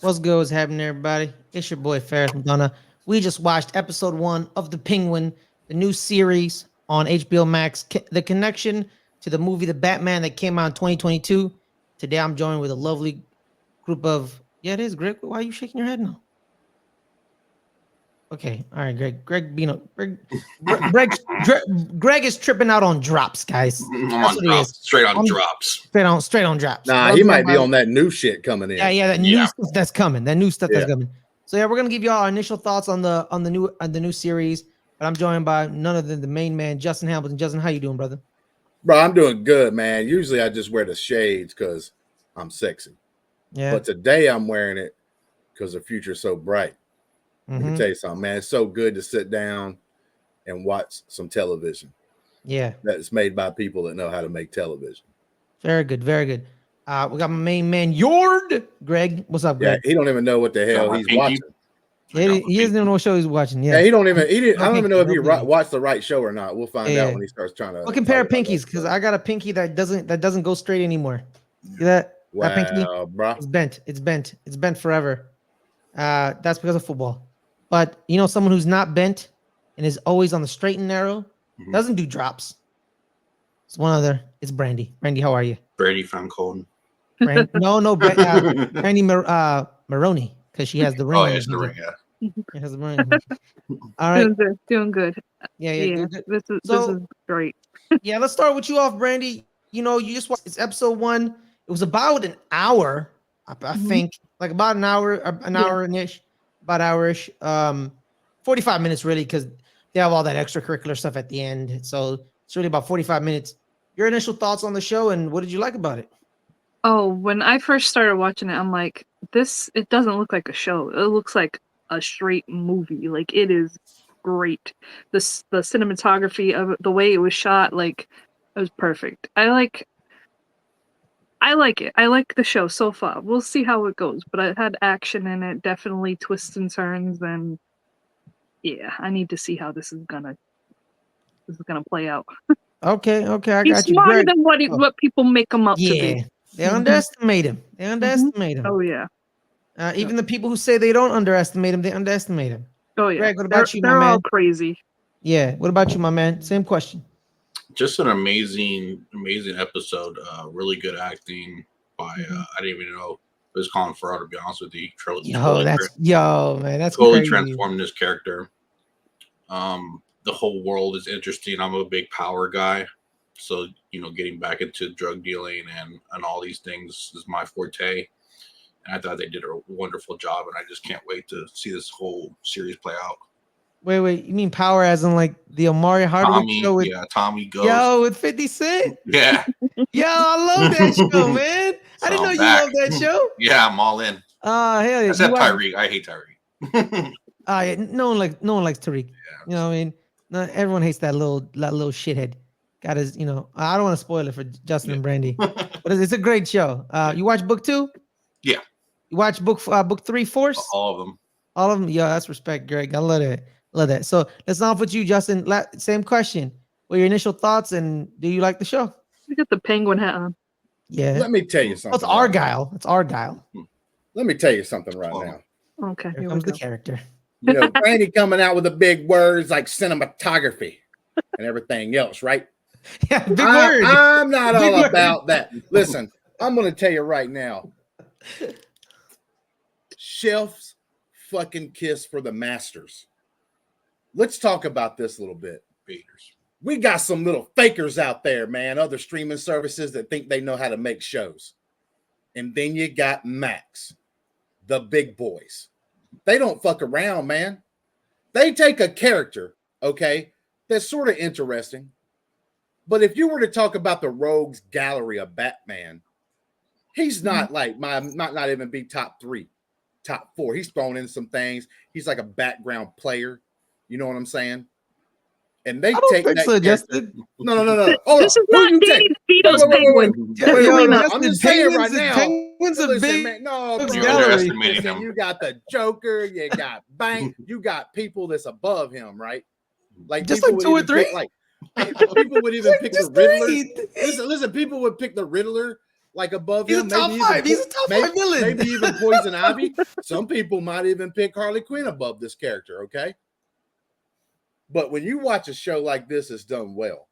What's good? What's happening, everybody? It's your boy Ferris Madonna. We just watched episode 1 of The Penguin, the new series on HBO Max, the connection to the movie The Batman that came out in 2022. Today, I'm joined with a lovely group of, it is, Greg. Why are you shaking your head now? Okay, all right, Greg is tripping out on drops, guys. I'm on drops, straight on drops. Straight on drops. Nah, he might be on that new shit coming in. Yeah, that new stuff that's coming. That new stuff that's coming. So yeah, we're gonna give you all our initial thoughts on the new series. But I'm joined by none other than the main man, Justin Hambone. Justin, how you doing, brother? Bro, I'm doing good, man. Usually I just wear the shades because I'm sexy. Yeah. But today I'm wearing it because the future's so bright. Let me tell you something, man. It's so good to sit down and watch some television. Yeah. That's made by people that know how to make television. Very good, very good. We got my main man, Yord. Greg, what's up, Greg? Yeah, he don't even know what the hell he's watching. He doesn't even know what show he's watching. Yeah, he don't even. I don't even know if he watched the right show or not. We'll find out when he starts trying to. We'll compare pinkies because I got a pinky that doesn't go straight anymore. See that? Wow, that pinky? Bro. It's bent. It's bent forever. That's because of football. But you know, someone who's not bent and is always on the straight and narrow doesn't do drops. It's one other. It's Brandi. Brandi, how are you? Brandi from Colton. No, Brandi Maroney, because she has the ring. Oh, yeah, it's the ring. Yeah. It has the ring. All right. Doing good. Yeah. This is great. Yeah, let's start with you off, Brandi. You know, you just watched episode 1. It was about an hour, I think, like about an hour ish. About hour-ish, 45 minutes really, because they have all that extracurricular stuff at the end. So it's really about 45 minutes. Your initial thoughts on the show and what did you like about it? Oh, when I first started watching it, I'm like, it doesn't look like a show. It looks like a straight movie. Like, it is great. The cinematography of it, the way it was shot, like, it was perfect. I like it. I like the show so far. We'll see how it goes, but it had action in it, definitely twists and turns, and yeah, I need to see how this is gonna play out. Okay, I got He's you. smarter than what people make him up to be. They underestimate him. Oh yeah. Even the people who say they don't underestimate him, they underestimate him. Oh yeah. Greg, what about you, my man? They're all man? crazy. Yeah. What about you, my man? Same question. Just an amazing episode. Really good acting by I didn't even know it was Colin Farrell, to be honest with you. That's totally crazy. Transformed this character. The whole world is interesting. I'm a big power guy, so you know, getting back into drug dealing and all these things is my forte. And I thought they did a wonderful job, and I just can't wait to see this whole series play out. Wait, you mean power as in like the Omari Hardwick show with Tommy Ghost. Yo, with 50 Cent? Yeah. Yo, I love that show, man. I didn't know you loved that show. Yeah, I'm all in. Hell yeah. Except Tyreek. I hate Tyreek. Yeah, no one likes Tariq. Yeah. You know what I mean? No, everyone hates that little shithead. Got his, you know, I don't want to spoil it for Justin and Brandi. But it's a great show. You watch book 2? Yeah. You watch book 3, Force? All of them. All of them. Yo, that's respect, Greg. I love that. So let's off with you, Justin. Same question. What are your initial thoughts, and do you like the show? You got the penguin hat on. Yeah. Let me tell you something. Oh, it's Argyle. It's Argyle. Let me tell you something right now. Okay. Here comes the character. You know, Brandi coming out with the big words like cinematography and everything else, right? Yeah, big words. I'm not all about that. Listen, I'm going to tell you right now. Chef's fucking kiss for the masters. Let's talk about this a little bit. We got some little fakers out there, man. Other streaming services that think they know how to make shows. And then you got Max, the big boys. They don't fuck around, man. They take a character, okay, that's sort of interesting. But if you were to talk about the rogues gallery of Batman, he's not like not even be top 3, top 4. He's thrown in some things. He's like a background player. You know what I'm saying? And they take that. So, Justin. No. Oh, this is not Danny DeVito's Penguin. I'm just saying right now. Penguins are big. Man, no, you got the Joker. You got Bank. You got people that's above him, right? Like just like 2 or 3. People would even pick the Just Riddler. great. Listen, people would pick the Riddler like above He's him. a top five. He's a top five villain. Maybe even Poison Ivy. Some people might even pick Harley Quinn above this character. Okay, but when you watch a show like this, it's done well,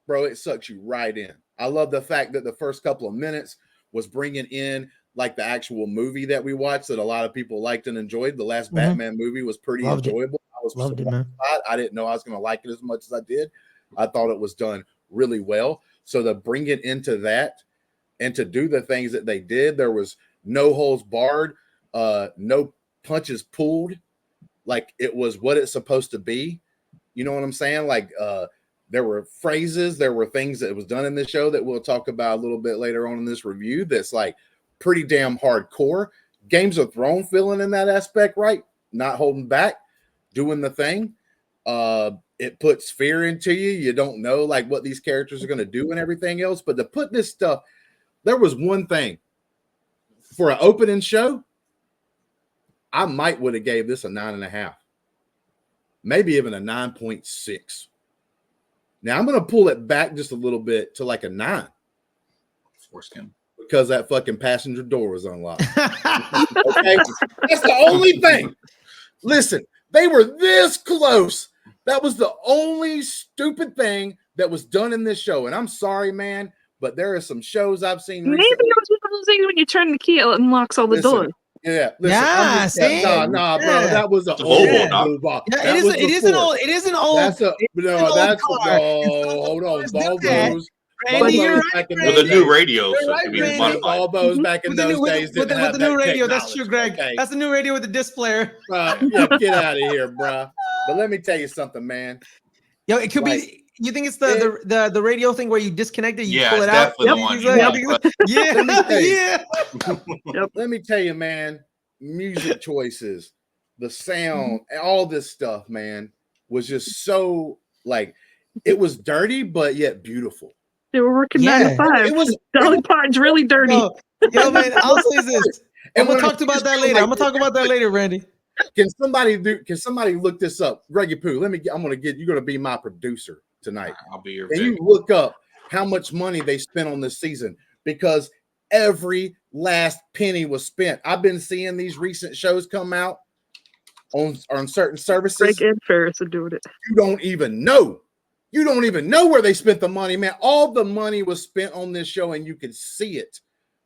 bro. It sucks you right in. I love the fact that the first couple of minutes was bringing in like the actual movie that we watched that a lot of people liked and enjoyed. The last Batman movie was pretty enjoyable. I was Loved it, man. I didn't know I was going to like it as much as I did. I thought it was done really well. So to bring it into that and to do the things that they did, there was no holds barred, no punches pulled. Like it was what it's supposed to be. You know what I'm saying? Like there were phrases, there were things that was done in this show that we'll talk about a little bit later on in this review that's like pretty damn hardcore. Games of Thrones feeling in that aspect, right? Not holding back, doing the thing. It puts fear into you. You don't know like what these characters are going to do and everything else. But to put this stuff, there was one thing for an opening show. I might would have gave this a 9.5, maybe even a 9.6. Now I'm going to pull it back just a little bit to like a 9. Foreskin. Because that fucking passenger door was unlocked. Okay, that's the only thing. Listen, they were this close. That was the only stupid thing that was done in this show. And I'm sorry, man, but there are some shows I've seen Maybe recently. it was one of those things when you turn the key, it unlocks all the doors. Yeah, Yeah, see? nah, bro, Yeah. that was an It's a old Volvo, dog. move. Yeah, it is an old. It is an old. That's a no. old That's car. hold on, Cars do that. Volvos. Randy, you're Volvos right, back in Randy. With a those new days. radio, You're so right, it can be Randy. modified. Volvos back in With the those new, days with didn't the have new that radio. That's true, technology, Greg. okay? That's the new radio with the disc player. Yeah, get out of here, bro. But let me tell you something, man. Yo, it could Like, be. You think it's the radio thing where you disconnect it, you Yeah, pull it it's out? definitely the one you want, but- Yeah, Let me tell you. yeah. Let me tell you, man, music choices, the sound, all this stuff, man, was just so like it was dirty, but yet beautiful. They were working Yeah. 9 to 5. It was Dolly Parton's really dirty. Yo, man, I'll say this. And I'm when gonna I talk about that feel later. like- I'm gonna talk about that later, Randy. Can somebody look this up? Reggie Poo, I'm gonna get you're gonna be my producer tonight. I'll be your Can Vic. you look up how much money they spent on this season? Because every last penny was spent. I've been seeing these recent shows come out on certain services. Greg and Ferris are doing it. You don't even know. You don't even know where they spent the money, man. All the money was spent on this show, and you could see it,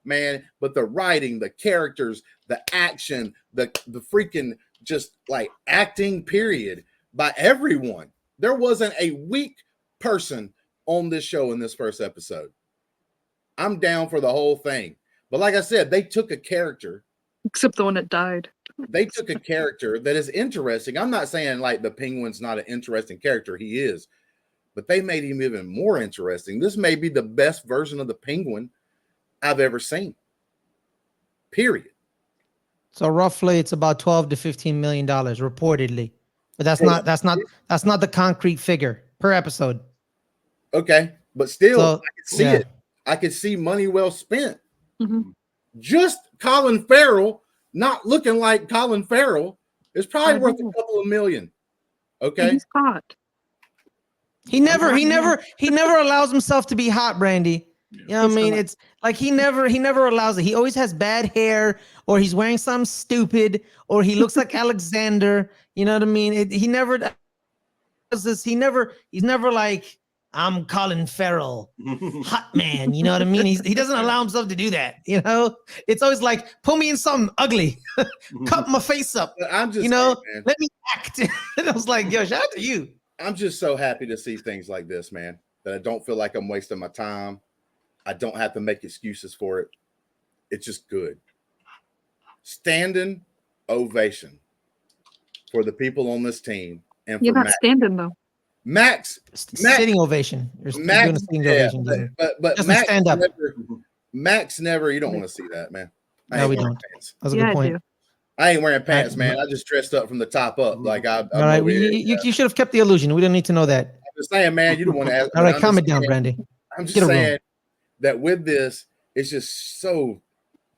man. But the writing, the characters, the action, the freaking just like acting, period, by everyone. There wasn't a weak person on this show in this first episode. I'm down for the whole thing. But like I said, they took a character. Except the one that died. They took a character that is interesting. I'm not saying like the Penguin's not an interesting character. He is. But they made him even more interesting. This may be the best version of the Penguin I've ever seen. Period. So roughly, it's about 12 to 15 million dollars reportedly, but that's not the concrete figure per episode. Okay, but still, So, I could see yeah. it. I could see money well spent. Mhm. Just Colin Farrell not looking like Colin Farrell is probably I worth know. a couple of million. And Okay, he's hot. He never allows himself to be hot, Brandy. You know what I mean? It's like he never allows it. He always has bad hair, or he's wearing something stupid, or he looks like Alexander. You know what I mean? He never does this. He's never like, I'm Colin Farrell, hot man. You know what I mean? He doesn't allow himself to do that. You know, it's always like, put me in something ugly, cut my face up. but I'm just You know, saying, man, let me act. And I was like, yo, shout out to you. I'm just so happy to see things like this, man. That I don't feel like I'm wasting my time. I don't have to make excuses for it. It's just good. Standing ovation for the people on this team and You're for not Max. standing though. Max, Sitting ovation. You're doing a Max, sitting yeah, ovation. doesn't- but Just Max stand up. Max never. You don't want to see that, man. I No, ain't we wearing don't. pants. That's a Yeah, good I point. do. I ain't wearing pants, Right. man. I just dressed up from the top up. Like I'm All right, over here. you should have kept the illusion. We don't need to know that. I'm just saying, man. You don't want to ask. All right, I'm calm just it down, saying- Brandy. I'm just Get a room. saying that with this, it's just so.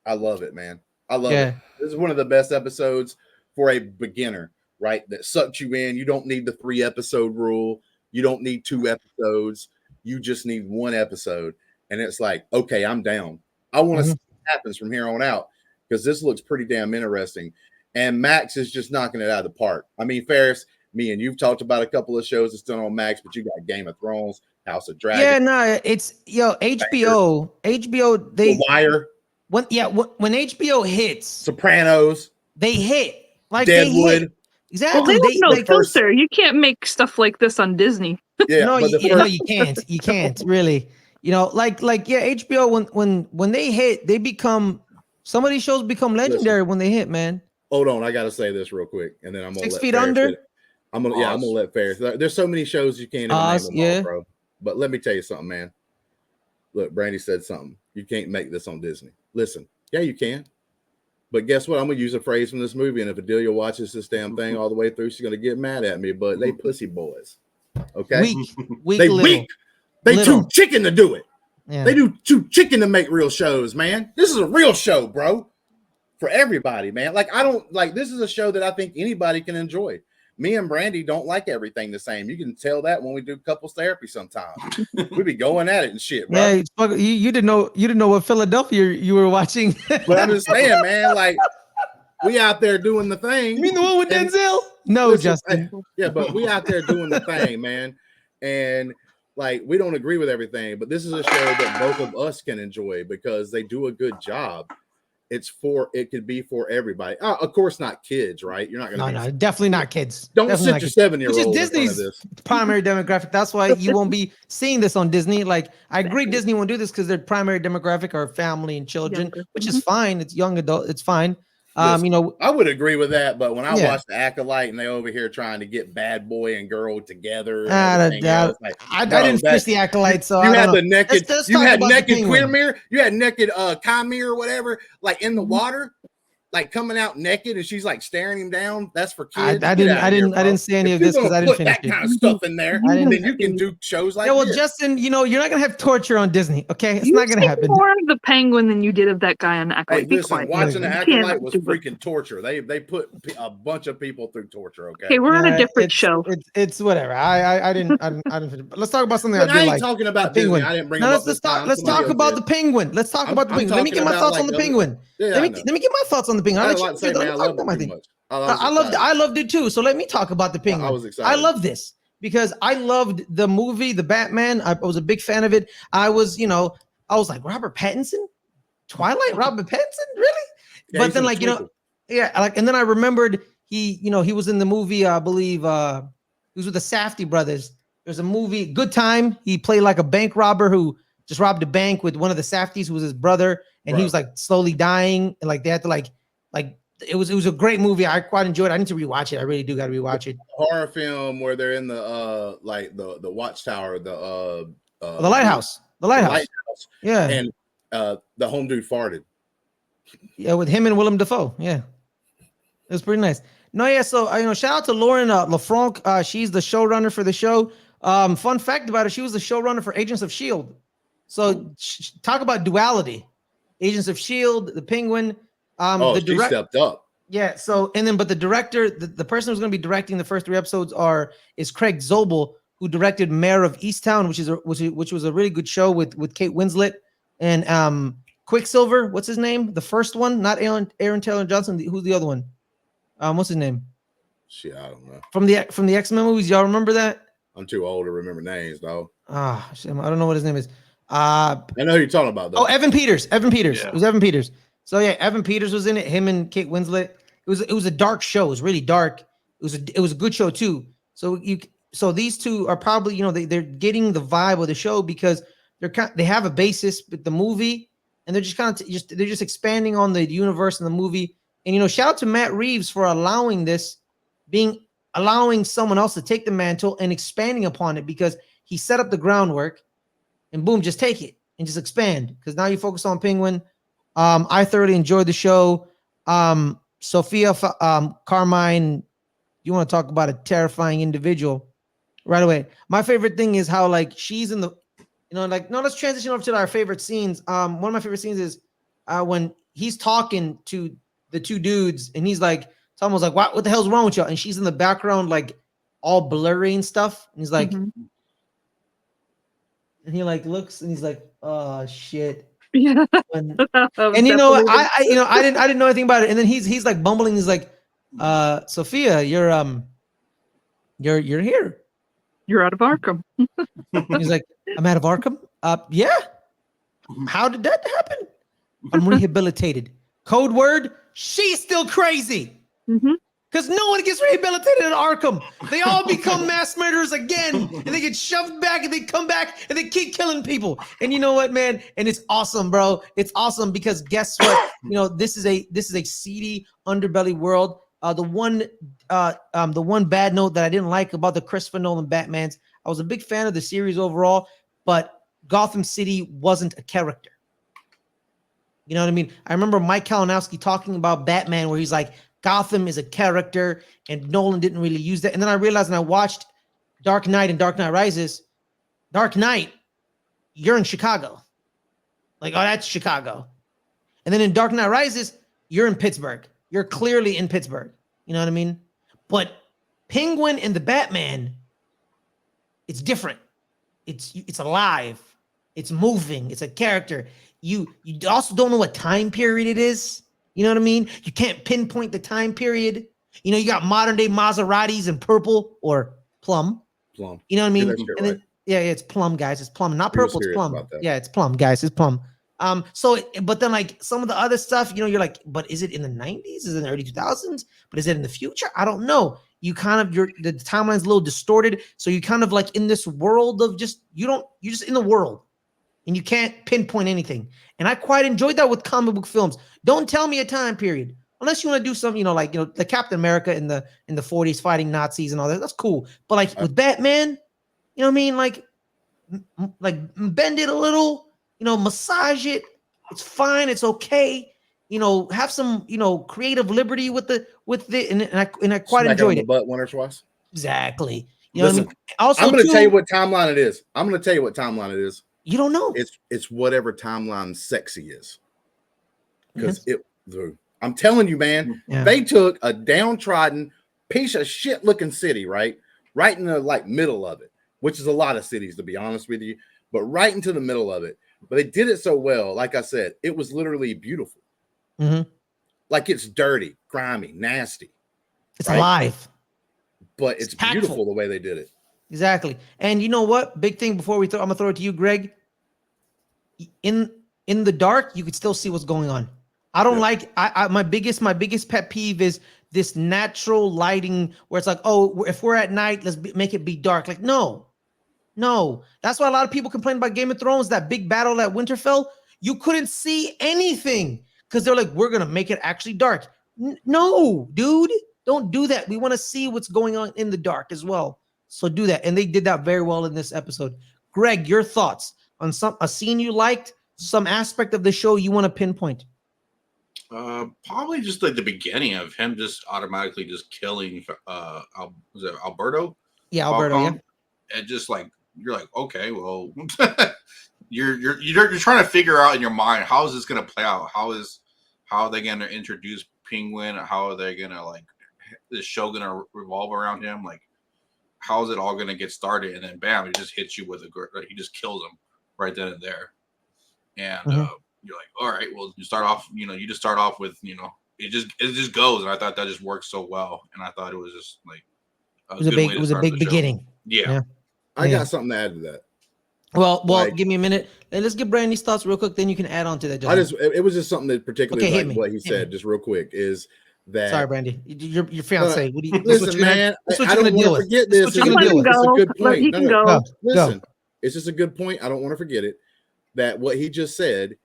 I love it, man. I love Yeah. it. This is one of the best episodes for a beginner, right? That sucks you in. You don't need the 3-episode rule. You don't need 2 episodes. You just need 1 episode. And it's like, okay, I'm down. I want to see what happens from here on out because this looks pretty damn interesting. And Max is just knocking it out of the park. I mean, Ferris, me and you've talked about a couple of shows that's done on Max, but you got Game of Thrones, House of Dragons. Yeah, no, it's HBO. HBO, they The Wire. When HBO hits, Sopranos, they hit like Deadwood. They hit. Exactly. Well, they have no like, filter. You can't make stuff like this on Disney. Yeah, no, but no, you can't. You can't really. You know, like HBO when they hit, they become some of these shows become legendary when they hit, man. Hold on, I gotta say this real quick, and then I'm gonna 6 let Feet Ferris Under. hit it. I'm gonna let Ferris. There's so many shows you can't even name them all, bro. But let me tell you something, man. Look, Brandi said something. You can't make this on Disney. Listen, yeah, you can. But guess what? I'm gonna use a phrase from this movie, and if Adelia watches this damn thing all the way through, she's gonna get mad at me. But they pussy boys. Okay, Weak, they little. weak. They Little. too chicken to do it. Yeah. They do too chicken to make real shows, man. This is a real show, bro. For everybody, man. Like, I don't like this is a show that I think anybody can enjoy. Me and Brandi don't like everything the same. You can tell that when we do couples therapy sometimes. We be going at it and shit, bro. Yeah, you didn't know what Philadelphia you were watching. But I'm just saying, man, like we out there doing the thing. You mean the one with Denzel? No, listen, Justin. Yeah, but we out there doing the thing, man. And like we don't agree with everything, but this is a show that both of us can enjoy because they do a good job. It could be for everybody. Of course, not kids, right? You're not gonna. No, definitely not kids. Don't definitely sit your 7-year-old. Which is Disney's primary demographic. That's why you won't be seeing this on Disney. Like, I agree, Disney won't do this because their primary demographic are family and children, which is fine. It's young adult. It's fine. Listen, I would agree with that, but when I watch The Acolyte and they over here trying to get bad boy and girl together, I didn't finish The Acolyte, so you had the naked, you had naked queer Penguin. mirror, you had naked Chimere or whatever, like in the water, like coming out naked, and she's like staring him down. That's for kids. I didn't see any of this because I didn't finish that kind of stuff in there. Then you can do shows like this. Justin, you're not gonna have torture on Disney, okay? It's not gonna happen. More of the Penguin than you did of that guy on the Acolyte. Hey, listen, watching The Acolyte was freaking torture. They put a bunch of people through torture. Okay, we're on a different show. It's whatever. I didn't finish. But let's talk about something but I did ain't like. talking about Penguin. Disney. I didn't bring. No, let's talk about the Penguin. Let's talk about the Penguin. Let me get my thoughts on the Penguin. Let me get my thoughts on the Penguin. I loved it too. So let me talk about the Penguin. I was excited. I love this because I loved the movie, the Batman. I was a big fan of it. I was like, Robert Pattinson, Twilight, Robert Pattinson, really? Yeah, but then and then I remembered he was in the movie. I believe he was with the Safdie brothers. There's a movie, Good Time. He played like a bank robber who just robbed a bank with one of the Safdies, who was his brother, and he was like slowly dying, and like they had to like it was a great movie. I quite enjoyed it. I need to rewatch it. I really do got to rewatch it. Horror film where they're in the the watchtower, the lighthouse. The lighthouse. Yeah. And the home dude farted. Yeah, with him and Willem Dafoe. Yeah. It was pretty nice. No, yeah. So shout out to Lauren LaFranc. She's the showrunner for the show. Fun fact about her, she was the showrunner for Agents of S.H.I.E.L.D. So talk about duality. Agents of S.H.I.E.L.D., the Penguin. She stepped up. Yeah. So but the director, the person who's going to be directing the first 3 episodes is Craig Zobel, who directed Mayor of Easttown, which was a really good show with Kate Winslet and Quicksilver. What's his name? The first one, not Aaron Taylor Johnson. Who's the other one? What's his name? Shit, I don't know. From the X-Men movies, y'all remember that? I'm too old to remember names, though. I don't know what his name is. I know who you're talking about, though. Oh, Evan Peters. Yeah. It was Evan Peters. So yeah, Evan Peters was in it. Him and Kate Winslet. It was a dark show. It was really dark. It was a good show too. So these two are probably they're getting the vibe of the show because they have a basis with the movie and they're just expanding on the universe in the movie. And shout out to Matt Reeves for allowing someone else to take the mantle and expanding upon it because he set up the groundwork and boom, just take it and just expand because now you focus on Penguin. I thoroughly enjoyed the show. Sophia Carmine, you want to talk about a terrifying individual right away. My favorite thing is how she's in the, let's transition over to our favorite scenes. One of my favorite scenes is when he's talking to the 2 dudes and he's like, someone's like, what the hell's wrong with y'all? And she's in the background, all blurry and stuff. And he's like, Mhm. and he like looks and he's like, oh shit. Yeah. And, That was and you know, definitely I didn't know anything about it. And then he's like bumbling. He's like, Sophia, you're here. You're out of Arkham. He's like, I'm out of Arkham. Yeah. How did that happen? I'm rehabilitated. Code word, she's still crazy. Mhm. Because no one gets rehabilitated in Arkham. They all become mass murderers again, and they get shoved back, and they come back, and they keep killing people. And you know what, man? And it's awesome, bro. It's awesome because guess what? You know, this is a seedy underbelly world. The one bad note that I didn't like about the Christopher Nolan Batmans, I was a big fan of the series overall, but Gotham City wasn't a character. You know what I mean? I remember Mike Kalinowski talking about Batman, where he's like, Gotham is a character, and Nolan didn't really use that. And then I realized, and I watched Dark Knight and Dark Knight Rises. Dark Knight, you're in Chicago. Like, oh, that's Chicago. And then in Dark Knight Rises, you're in Pittsburgh. You're clearly in Pittsburgh. You know what I mean? But Penguin and the Batman, it's different. It's alive. It's moving. It's a character. You also don't know what time period it is. You know what I mean? You can't pinpoint the time period. You know, you got modern day Maseratis in purple or plum. Plum. You know what I mean? Get that shit And then, right. yeah, it's plum, guys. It's plum, not We were purple. It's serious plum. about that. Yeah, it's plum, guys. It's plum. But then like some of the other stuff, you know, you're like, but is it in the 90s? Is it in the early 2000s? But is it in the future? I don't know. You kind of the timeline's a little distorted. So you kind of like in this world of you're just in the world. And you can't pinpoint anything. And I quite enjoyed that with comic book films. Don't tell me a time period. Unless you want to do something, you know, like, you know, the Captain America in the 40s fighting Nazis and all that. That's cool. But like with Batman, you know what I mean? Like bend it a little, you know, massage it. It's fine. It's okay. You know, have some, you know, creative liberty with it. And I quite Smack enjoyed on the it. butt once or twice. Exactly. You know Listen, what I mean? Also, I'm going to tell you what timeline it is. I'm going to tell you what timeline it is. You don't know. It's whatever timeline sexy is. Because I'm telling you, man, they took a downtrodden piece of shit looking city, right in the like middle of it, which is a lot of cities, to be honest with you, but right into the middle of it. But they did it so well. Like I said, it was literally beautiful. Like it's dirty, grimy, nasty. It's alive. But it's beautiful the way they did it. Exactly. And you know what? Big thing before I'm gonna throw it to you, Greg. In the dark, you could still see what's going on. I don't like my biggest pet peeve is this natural lighting where it's like, oh, if we're at night, let's make it be dark. Like, no. That's why a lot of people complain about Game of Thrones, that big battle at Winterfell. You couldn't see anything because they're like, we're gonna make it actually dark. No, dude, don't do that. We want to see what's going on in the dark as well. So do that. And they did that very well in this episode. Greg, your thoughts on a scene you liked, some aspect of the show you want to pinpoint? Probably just like the beginning of him just automatically just killing was it Alberto? Yeah, Alberto, yeah. And just like you're like, okay, well you're trying to figure out in your mind how is this gonna play out? How are they gonna introduce Penguin? How are they gonna like this show gonna revolve around him? Like how is it all gonna get started? And then bam, it just hits you with he just kills him right then and there. And you're like, all right, well, you just start off with, it just goes. And I thought that just worked so well. And I thought it was just like, it was a big beginning. Yeah. I got something to add to that. Well, give me a minute. Let's get Brandy's thoughts real quick. Then you can add on to that. It was just something that particularly like what he said, just real quick, is that. Sorry, Brandy, your fiance. Listen, man, I don't want to forget this. It's a good point. No. Listen, it's just a good point. I don't want to forget it. That what he just said,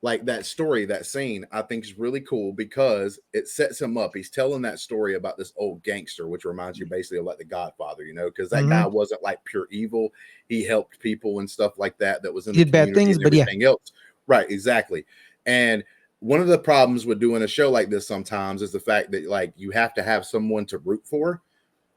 like that story, that scene, I think is really cool because it sets him up. He's telling that story about this old gangster, which reminds you basically of like the Godfather, because that guy wasn't like pure evil. He helped people and stuff like that. That was in the bad things, but everything else. Right, exactly. And one of the problems with doing a show like this sometimes is the fact that like you have to have someone to root for,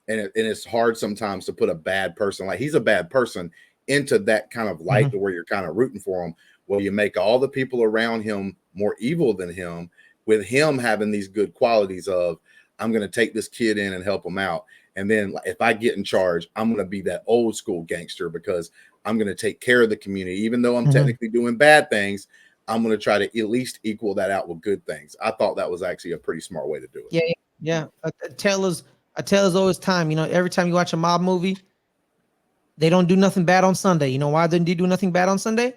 and it's hard sometimes to put a bad person, like he's a bad person, into that kind of light to where you're kind of rooting for him. Well, you make all the people around him more evil than him, with him having these good qualities of, I'm going to take this kid in and help him out. And then if I get in charge, I'm going to be that old school gangster because I'm going to take care of the community. Even though I'm technically doing bad things, I'm going to try to at least equal that out with good things. I thought that was actually a pretty smart way to do it. Yeah. A tale is always time. You know, every time you watch a mob movie, they don't do nothing bad on Sunday. You know why didn't they do nothing bad on Sunday?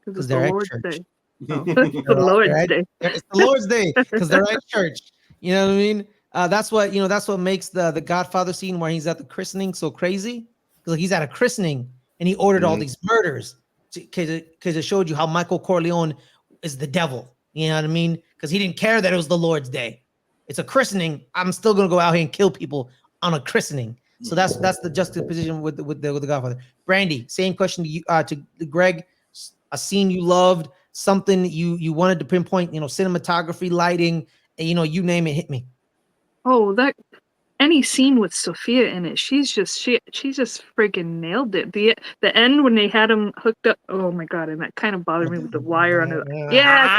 Because they're at church. Day. Oh, it's the Lord's Day. It's the Lord's Day because they're at church. You know what I mean? That's what makes the Godfather scene where he's at the christening so crazy. Because he's at a christening and he ordered all these murders because it showed you how Michael Corleone is the devil. You know what I mean? Because he didn't care that it was the Lord's Day. It's a christening. I'm still gonna go out here and kill people on a christening. So that's the juxtaposition with the Godfather. Brandi, same question to you, to Greg. A scene you loved, something you wanted to pinpoint, cinematography, lighting, and you name it, hit me. Oh, that any scene with Sophia in it, she's just freaking nailed it. The end when they had him hooked up. Oh my god, and that kind of bothered me with the wire on it. Yeah,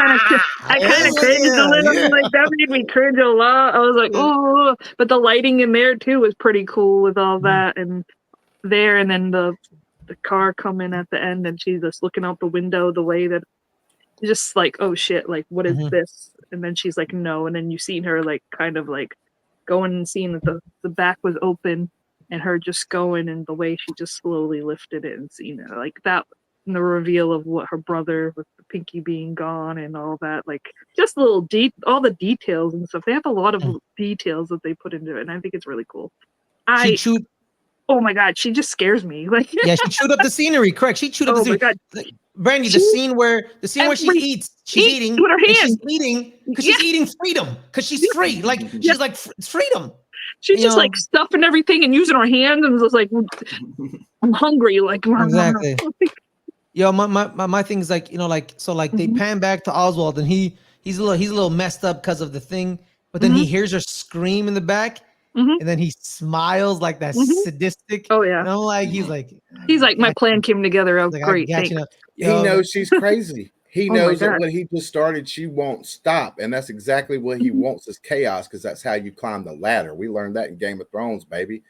I kind of cringed a little. Yeah. Like that made me cringe a lot. I was like, oh, but the lighting in there too was pretty cool with all that and then the car coming at the end and she's just looking out the window the way that just like, oh shit, like what is this? And then she's like, no, and then you seen her like kind of like going and seeing that the back was open and her just going and the way she just slowly lifted it and seeing it like that and the reveal of what her brother with the pinky being gone and all that, like just all the details and stuff. They have a lot of details that they put into it and I think it's really cool. Oh my god, she just scares me. Like yeah, she chewed up the scenery. Correct. She chewed up the scenery. Oh my god. Brandi, the scene where she eats, she's eating with her hands. She's eating because she's eating freedom because she's free. Like she's like it's freedom. She's just like stuffing everything and using her hands and was like, I'm hungry. Like exactly. My thing is like they pan back to Oswald and he's a little messed up because of the thing, but then he hears her scream in the back. And then he smiles like that sadistic. Oh yeah. And I'm like, he's like, my plan came together. Oh, like, great. He knows she's crazy. He knows that when he just started, she won't stop. And that's exactly what he wants is chaos, because that's how you climb the ladder. We learned that in Game of Thrones, baby.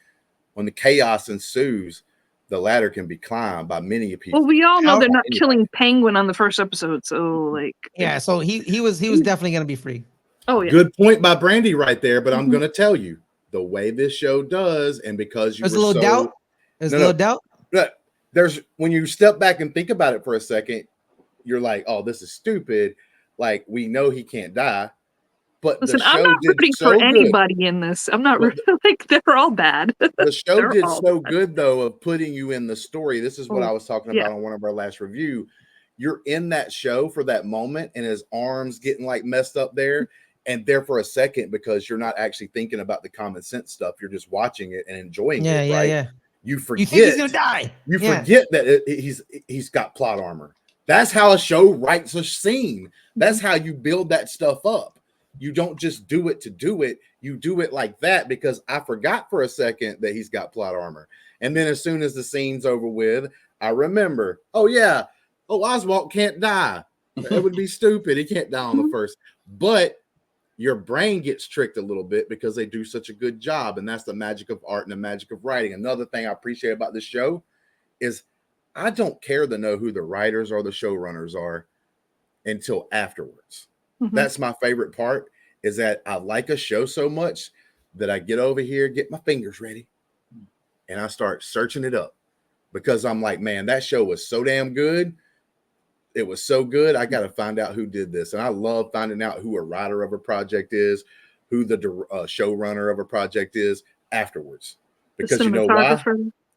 When the chaos ensues, the ladder can be climbed by many people. Well, we all know they're not killing Penguin on the first episode. So like so he was definitely gonna be free. Oh yeah. Good point by Brandi right there, but I'm gonna tell you. The way this show does, and because there's a little doubt. There's a little doubt. There's when you step back and think about it for a second, you're like, "Oh, this is stupid." Like we know he can't die, but listen, I'm not rooting for anybody in this. I'm not like they're all bad. The show did so good though of putting you in the story. This is what I was talking about on one of our last review. You're in that show for that moment, and his arms getting like messed up there. And there for a second, because you're not actually thinking about the common sense stuff, you're just watching it and enjoying it, right? Yeah. You forget you think he's gonna die. You forget that he's got plot armor. That's how a show writes a scene. That's how you build that stuff up. You don't just do it to do it. You do it like that because I forgot for a second that he's got plot armor. And then as soon as the scene's over with, I remember, Oswald can't die. It would be stupid. He can't die on the first. But your brain gets tricked a little bit because they do such a good job. And that's the magic of art and the magic of writing. Another thing I appreciate about this show is I don't care to know who the writers or the showrunners are until afterwards. That's my favorite part, is that I like a show so much that I get over here, get my fingers ready, and I start searching it up because I'm like, man, that show was so damn good. It was so good. I got to find out who did this. And I love finding out who a writer of a project is, who the showrunner of a project is afterwards. Because you know why?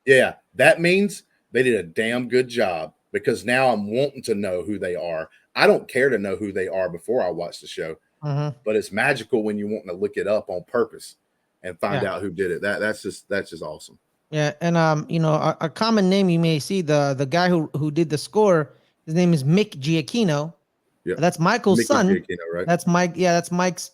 Yeah, that means they did a damn good job, because now I'm wanting to know who they are. I don't care to know who they are before I watch the show, but it's magical when you want to look it up on purpose and find out who did it. That's just awesome. Yeah. And, a common name you may see, the guy who did the score, his name is Mick Giacchino. Yeah, that's Michael's son. Giacchino, right? That's Mike. Yeah, that's Mike's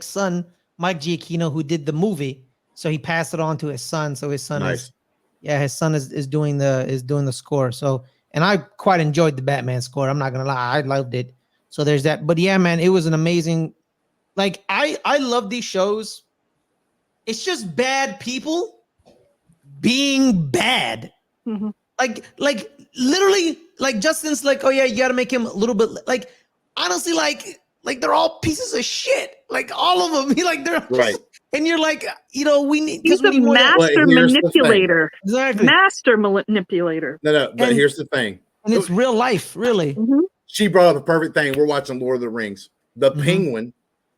son, Mike Giacchino, who did the movie. So he passed it on to his son. So his son is doing the score. So, and I quite enjoyed the Batman score. I'm not gonna lie, I loved it. So there's that. But yeah, man, it was an amazing. Like I love these shows. It's just bad people being bad. Mhm. Like literally, like Justin's like, oh yeah, you got to make him a little bit like, honestly, like they're all pieces of shit. Like all of them. They're Right. and you're like, we need He's we a need more of that. master But here's the thing. manipulator. Exactly. Master manipulator. No, but And- here's the thing. And it's real life, really. Mhm. She brought up a perfect thing. We're watching Lord of the Rings. The Mhm. penguin,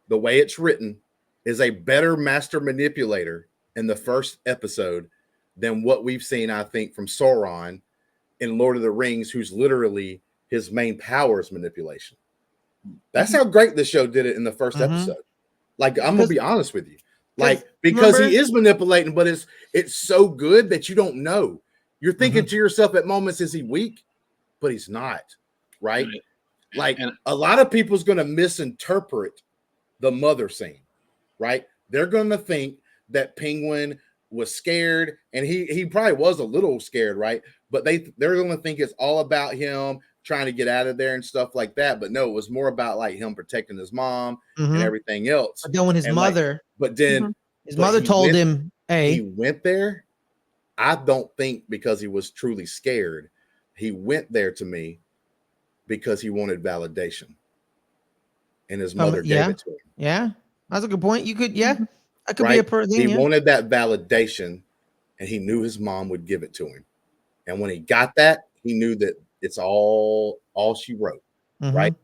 the way it's written, is a better master manipulator in the first episode than what we've seen, I think, from Sauron in Lord of the Rings, who's literally his main power is manipulation. That's how great the show did it in the 1st episode. Like, I'm gonna be honest with you. Like, because he is manipulating, but it's so good that you don't know. You're thinking to yourself at moments, is he weak? But he's not, right? Like, a lot of people's gonna misinterpret the mother scene, right? They're gonna think that Penguin was scared, and he probably was a little scared, right? But they're gonna think it's all about him trying to get out of there and stuff like that. But no, it was more about like him protecting his mom and everything else. But then when his mother, his mother told him, "Hey," he went there. I don't think because he was truly scared. He went there to me because he wanted validation, and his mother gave it to him. Yeah, that's a good point. You could, that could be a thing. He wanted that validation, and he knew his mom would give it to him. And when he got that, he knew that it's all she wrote. Right?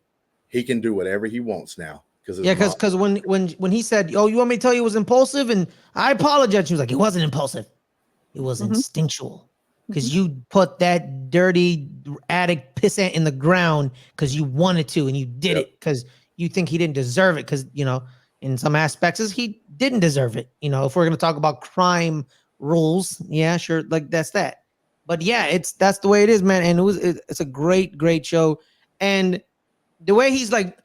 He can do whatever he wants now because when he said, "Oh, you want me to tell you it was impulsive?" and I apologize, she was like, "It wasn't impulsive. It was instinctual." Because you put that dirty attic pissant in the ground because you wanted to, and you did it because you think he didn't deserve it. Because in some aspects, he didn't deserve it. If we're gonna talk about crime rules, yeah, sure, like that's that. But yeah, that's the way it is, man. And it's a great show. And the way he's like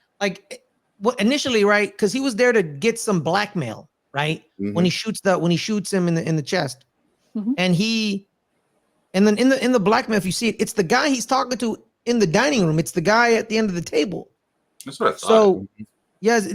initially, right? Because he was there to get some blackmail, right? When he shoots him in the chest, and then in the blackmail, if you see it, it's the guy he's talking to in the dining room. It's the guy at the end of the table. That's what I thought. So, yes,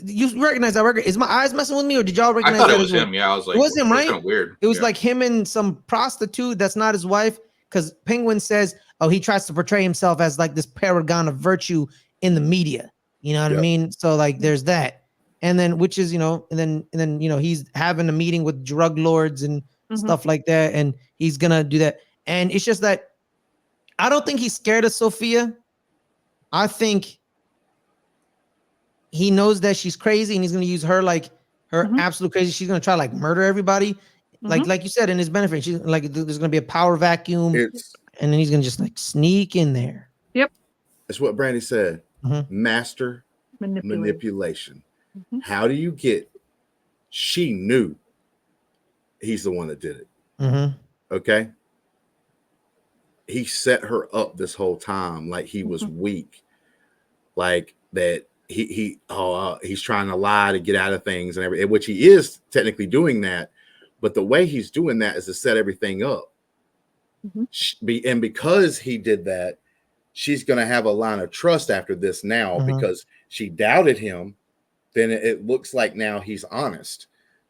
you recognize that record? Is my eyes messing with me, or did y'all recognize? I thought it was him. Yeah, I was like, it was him, right? Kind of weird. It was like him and some prostitute that's not his wife. Because Penguin says, "Oh, he tries to portray himself as like this paragon of virtue in the media." You know what I mean? So like, there's that, and then which is and then he's having a meeting with drug lords and stuff like that, and he's gonna do that. And it's just that I don't think he's scared of Sophia. I think he knows that she's crazy, and he's gonna use her like her absolute crazy. She's gonna try like murder everybody, like you said, in his benefit. She's like, there's gonna be a power vacuum, and then he's gonna just like sneak in there. Yep, that's what Brandi said. Master manipulation. How do you get? She knew he's the one that did it. Okay. He set her up this whole time like he was weak, like that he's trying to lie to get out of things and everything, which he is technically doing that, but the way he's doing that is to set everything up. And because he did that, she's going to have a line of trust after this now, because she doubted him. Then it looks like now he's honest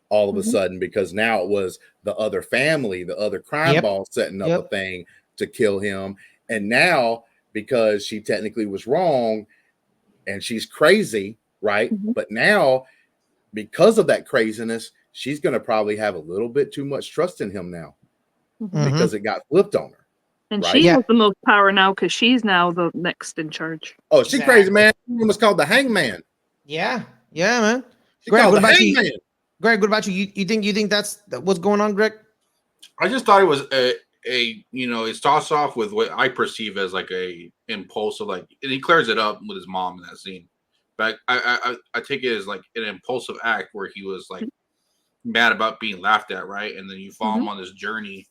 all of a sudden, because now it was the other family, the other crime boss setting up a thing to kill him. And now, because she technically was wrong and she's crazy, right? But now, because of that craziness, she's going to probably have a little bit too much trust in him now, because it got flipped on her. And she has the most power now because she's now the next in charge. Oh, she's crazy, man. She was called the Hangman. Yeah, man. Greg, what about you? Greg, what about you? You think that's what's going on, Greg? I just thought it was it starts off with what I perceive as like a impulsive, like, and he clears it up with his mom in that scene. But I take it as like an impulsive act where he was like mad about being laughed at, right? And then you follow him on this journey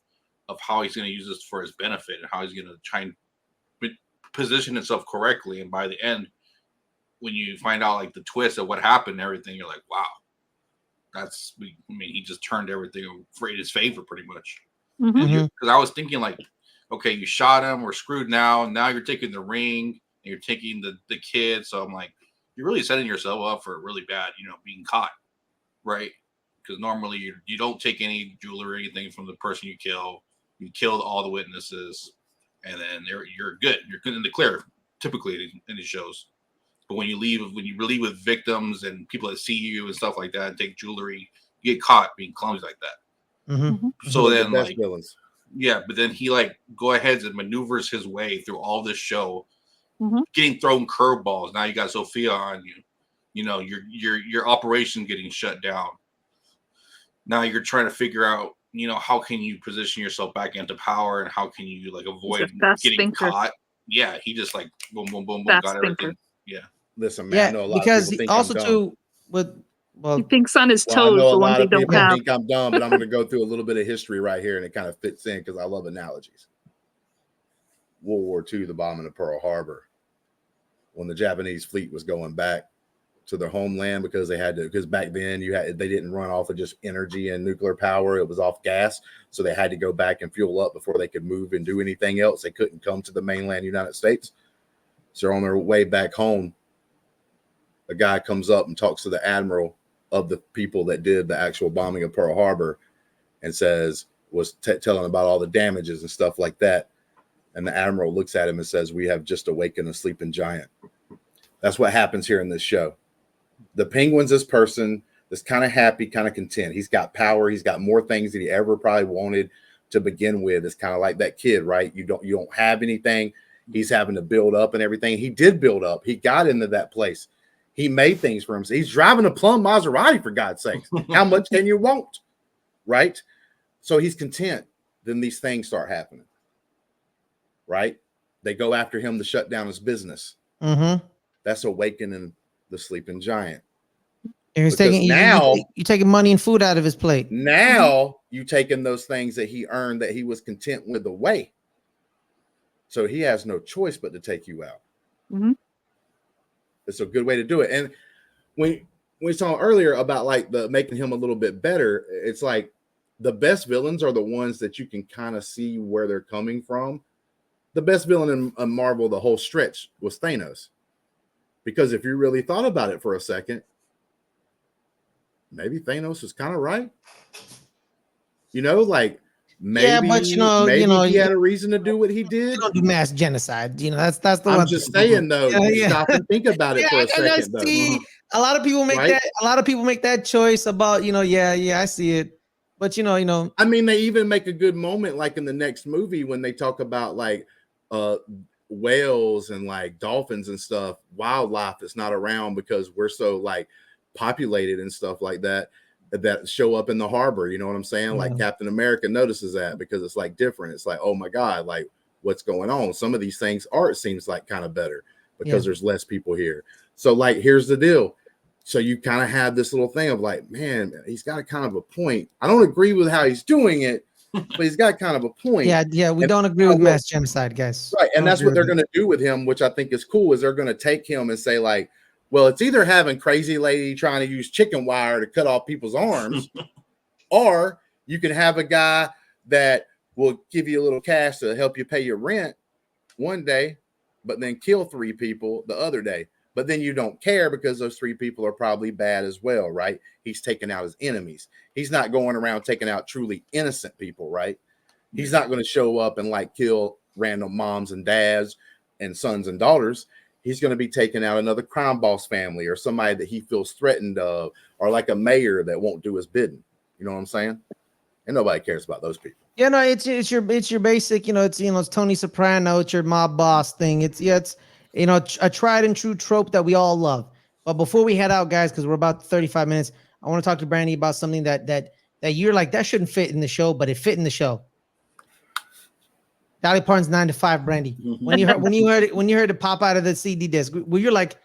of how he's going to use this for his benefit and how he's going to try and position himself correctly. And by the end, when you find out like the twist of what happened and everything, you're like, wow, he just turned everything in his favor pretty much. Because I was thinking like, okay, you shot him, we're screwed now. Now you're taking the ring and you're taking the kid. So I'm like, you're really setting yourself up for really bad, being caught. Right. because normally you don't take any jewelry or anything from the person you kill. You killed all the witnesses, and then you're good. You're good in the clear, typically in these shows. But when you leave with victims and people that see you and stuff like that, and take jewelry, you get caught being clumsy like that. Mm-hmm. So then, the best villains. Yeah, but then he like go ahead and maneuvers his way through all this show, getting thrown curveballs. Now you got Sophia on you. You know, your operation getting shut down. Now you're trying to figure out, you know, how can you position yourself back into power, and how can you like avoid getting caught? Yeah, he just like boom, boom, boom, boom, got everything. Yeah. Listen, man, I know a lot because of people think also I'm dumb. too with he thinks on his toes. I know a the one lot they of don't people have. think I'm dumb, but I'm going to go through a little bit of history right here, and it kind of fits in because I love analogies. World War II, the bombing of Pearl Harbor, when the Japanese fleet was going back to their homeland because they had to, because back then they didn't run off of just energy and nuclear power, it was off gas, so they had to go back and fuel up before they could move and do anything else. They couldn't come to the mainland United States, so on their way back home, a guy comes up and talks to the admiral of the people that did the actual bombing of Pearl Harbor, and was telling about all the damages and stuff like that. And the admiral looks at him and says, "We have just awakened a sleeping giant." That's what happens here in this show. The Penguin's this person that's kind of happy, kind of content. He's got power. He's got more things than he ever probably wanted to begin with. It's kind of like that kid, right? You don't have anything. He's having to build up and everything. He did build up. He got into that place. He made things for himself. He's driving a plum Maserati, for God's sakes. How much can you want? Right? So he's content. Then these things start happening. Right? They go after him to shut down his business. That's awakening the sleeping giant. And he's taking you taking money and food out of his plate. Now you taking those things that he earned, that he was content with, away. So he has no choice but to take you out. It's a good way to do it. And when we saw earlier about like the making him a little bit better, it's like the best villains are the ones that you can kind of see where they're coming from. The best villain in Marvel, the whole stretch, was Thanos. Because if you really thought about it for a second, maybe Thanos was kind of right. You know, like maybe, but he had a reason to do what he did. You don't do mass genocide. You know, that's the one. I'm just saying though. Stop and think about it for a second. Though. A lot of people make that. A lot of people make that choice about, you know. Yeah, I see it. But you know. I mean, they even make a good moment, like in the next movie when they talk about like whales and like dolphins and stuff, wildlife that's not around because we're so like populated and stuff like that show up in the harbor. You know what I'm saying? Like Captain America notices that because it's like different. It's like, oh my God, like what's going on? Some of these things art seems like kind of better because there's less people here. So like, here's the deal. So you kind of have this little thing of like, man, he's got a kind of a point. I don't agree with how he's doing it, but he's got kind of a point. Yeah, we don't agree with mass genocide, guys. Right, and that's what they're going to do with him, which I think is cool, is they're going to take him and say like, well, it's either having crazy lady trying to use chicken wire to cut off people's arms, or you can have a guy that will give you a little cash to help you pay your rent one day, but then kill 3 people the other day. But then you don't care because those 3 people are probably bad as well, right? He's taking out his enemies. He's not going around taking out truly innocent people, right? He's not going to show up and like kill random moms and dads and sons and daughters. He's going to be taking out another crime boss family or somebody that he feels threatened of, or like a mayor that won't do his bidding. You know what I'm saying? And nobody cares about those people. Yeah, no, it's your basic, it's Tony Soprano, it's your mob boss thing. It's a tried and true trope that we all love. But before we head out, guys, because we're about 35 minutes, I want to talk to Brandi about something that you're like, that shouldn't fit in the show, but it fit in the show. Dolly Parton's 9 to 5, Brandi. When you heard it pop out of the CD disc, you're like,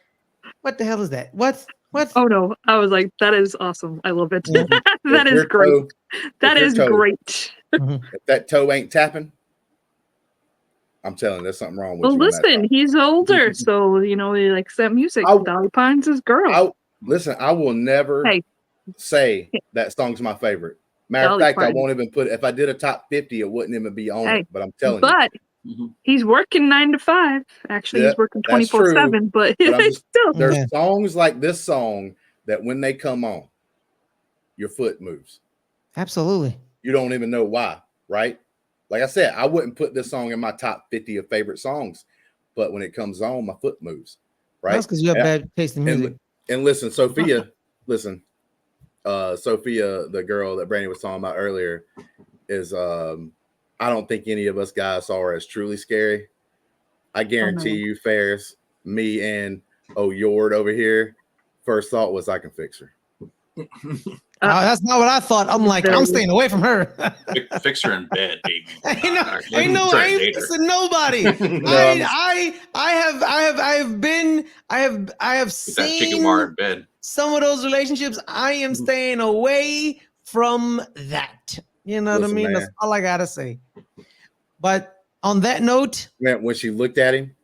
what the hell is that? What? Oh no, I was like, that is awesome. I love it. That is great. That is great. If that toe ain't tapping, I'm telling you, there's something wrong with you. Well, listen, he's older, so he likes that music. Dolly Parton's his girl. Listen, I will never say that song's my favorite. Matter of fact, I won't even put it. If I did a top 50, it wouldn't even be on it. But I'm telling you. He's working 9 to 5. Actually, he's working 24/7. But still, there's songs like this song that when they come on, your foot moves. Absolutely. You don't even know why, right? Like I said, I wouldn't put this song in my top 50 of favorite songs, but when it comes on, my foot moves, right? That's because you have bad taste in music. And listen, Sophia, Sophia, the girl that Brandi was talking about earlier, is I don't think any of us guys saw her as truly scary. I guarantee you, Ferris, me and Yord over here, first thought was I can fix her. That's not what I thought. I'm like, I'm staying away from her. Fix her in bed, baby. I ain't fixing nobody. I have seen in bed. Some of those relationships. I am staying away from that. You know what I mean? Man. That's all I gotta say. But on that note, man, when she looked at him,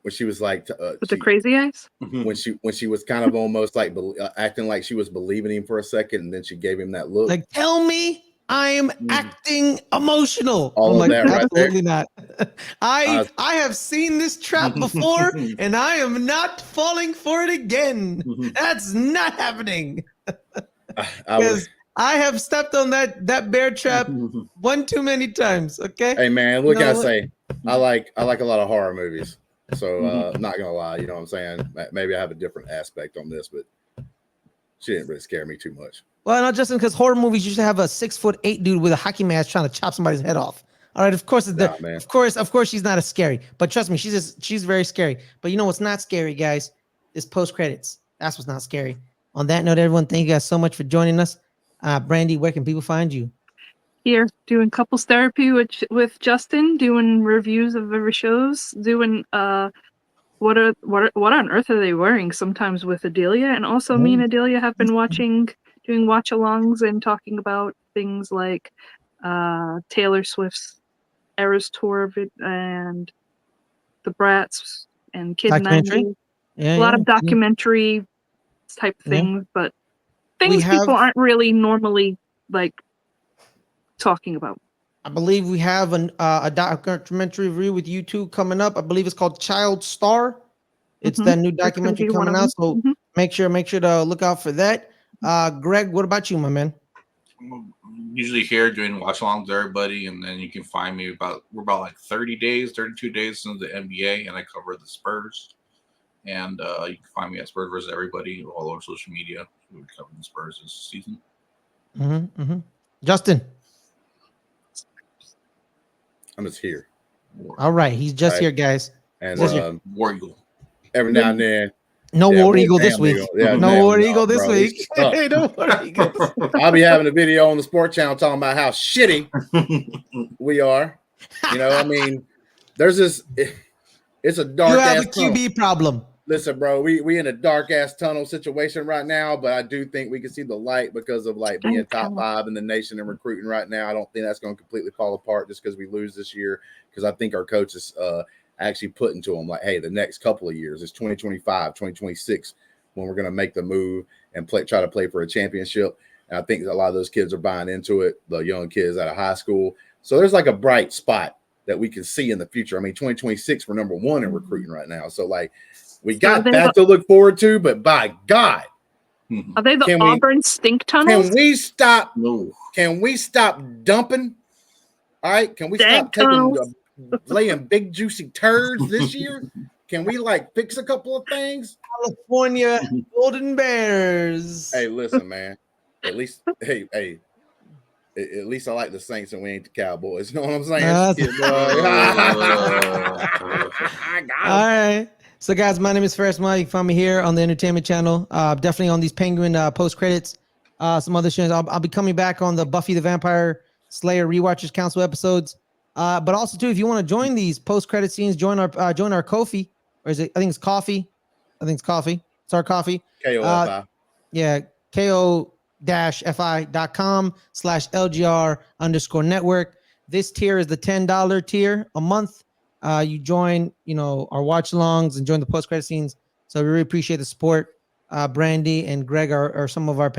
when she was like, with the crazy eyes, when she was kind of almost like acting like she was believing him for a second, and then she gave him that look, like, tell me I'm acting emotional. All I'm of like, that right absolutely there. not. I have seen this trap before, and I am not falling for it again. That's not happening. Because I have stepped on that bear trap one too many times. Okay. Hey man, what can I say? I like a lot of horror movies. So not gonna lie, you know what I'm saying? Maybe I have a different aspect on this, but she didn't really scare me too much. Well, not just because horror movies usually have a 6'8" dude with a hockey mask trying to chop somebody's head off. All right, of course of course she's not as scary, but trust me, she's very scary. But you know what's not scary, guys? Is post credits. That's what's not scary. On that note, everyone, thank you guys so much for joining us. Brandi, where can people find you? Here, doing couples therapy with Justin, doing reviews of every shows, doing what on earth are they wearing sometimes with Adelia, and also me and Adelia have been doing watch-alongs and talking about things like Taylor Swift's Eras Tour and the Bratz and Kid 90. A lot of documentary type things, but things people aren't really normally like talking about. I believe we have a documentary review with you two coming up. I believe it's called Child Star. It's that new documentary coming out. So make sure to look out for that. Greg, what about you, my man? I'm usually here doing watch alongs with everybody, and then you can find me we're about like 32 days into the NBA, and I cover the Spurs. And you can find me at Spurs versus Everybody all over social media. We're covering the Spurs this season. Justin. I'm just here. All right, he's just here, guys. And War Eagle. Every now and then. No War Eagle this week. No War Eagle this week. Hey, no War Eagle. I'll be having a video on the Sport Channel talking about how shitty we are. You know, I mean, there's this. It's a dark. You have a QB problem. Listen, bro, we in a dark ass tunnel situation right now, but I do think we can see the light because of like being top 5 in the nation and recruiting right now. I don't think that's going to completely fall apart just because we lose this year. Because I think our coaches actually put into them like, hey, the next couple of years is 2025, 2026 when we're going to make the move and try to play for a championship. And I think a lot of those kids are buying into it. The young kids out of high school. So there's like a bright spot that we can see in the future. I mean, 2026 we're number 1 in recruiting right now. So like. We got that to look forward to, but by God, are they the Auburn stink tunnels? Can we stop? No. Can we stop dumping? All right. Can we stop laying big juicy turds this year? Can we like fix a couple of things? California Golden Bears. Hey, listen, man. At least, hey. At least I like the Saints and we ain't the Cowboys. You know what I'm saying? All right. So, guys, my name is Ferris Mike. You can find me here on the Entertainment Channel. Definitely on these Penguin post credits. Some other shows. I'll be coming back on the Buffy the Vampire Slayer Rewatchers Council episodes. But also, too, if you want to join these post credit scenes, join our Ko-fi, or is it? I think it's Coffee. It's our Coffee. KOFI. Yeah, ko-fi.com/LGR_network. This tier is the $10 tier a month. You join, our watch alongs and join the post credit scenes. So we really appreciate the support. Brandi and Greg are some of our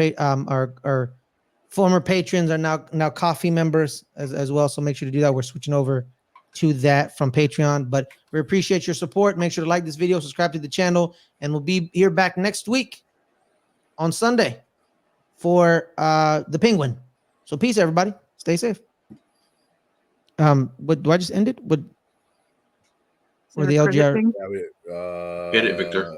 former patrons, are now coffee members as well. So make sure to do that. We're switching over to that from Patreon, but we appreciate your support. Make sure to like this video, subscribe to the channel, and we'll be here back next week on Sunday for the Penguin. So peace, everybody. Stay safe. What do I just end it? Would Is there or the a credit LGR? thing? Yeah, Hit it, Victor.